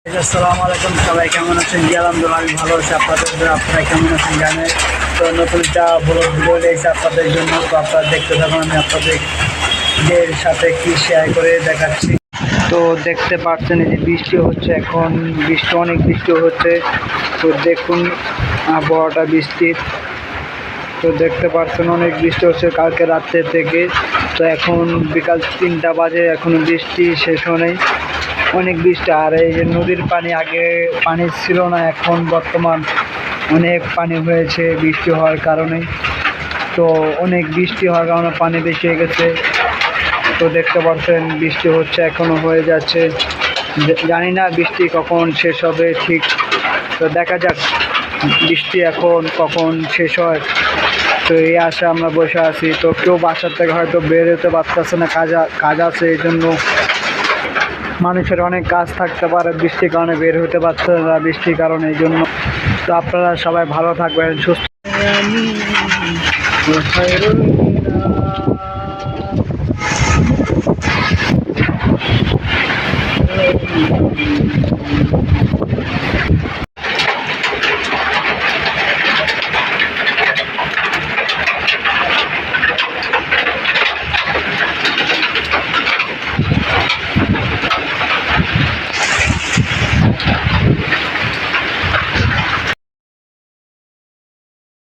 আসসালামু আলাইকুম, সবাই কেমন আছেন? জি আলহামদুলিল্লাহ, আমি ভালো আছি। আপনারা কেমন আছেন জানেন। তো নতুন একটা ব্লগ ভিডিও রয়েছে আপনাদের জন্য। তো আপনারা দেখতে থাকুন, আমি আপনাদের সাথে কি শেয়ার করে দেখাচ্ছি। তো দেখতে পাচ্ছেন এই যে বৃষ্টি হচ্ছে, এখন অনেক বৃষ্টি হচ্ছে। তো দেখুন আবহাওয়াটা বৃষ্টির। তো দেখতে পাচ্ছেন অনেক বৃষ্টি হচ্ছে কালকে রাত্রে থেকে। তো এখন বিকাল 3টা বাজে, এখনো বৃষ্টি শেষ হয়নি, অনেক বৃষ্টি। আর এই যে নদীর পানি, আগে পানি ছিল না, এখন বর্তমান অনেক পানি হয়েছে বৃষ্টি হওয়ার কারণে। তো অনেক বৃষ্টি হওয়ার কারণে পানি বেশি হয়ে গেছে। তো দেখতে পাচ্ছেন বৃষ্টি হচ্ছে, এখনো হয়ে যাচ্ছে। জানি না বৃষ্টি কখন শেষ হবে ঠিক। তো দেখা যাক বৃষ্টি এখন কখন শেষ হয়। তো এই আশা আমরা বসে আছি। তো কেউ বাসার থেকে হয়তো বের হতে পারতেছে না, কাজ আছে, এই জন্য মানুষের অনেক কাজ থাকতে পারে, বৃষ্টির কারণে বের হতে পারছে না, বৃষ্টির কারণে, এই জন্য। তো আপনারা সবাই ভালো থাকবেন, সুস্থ।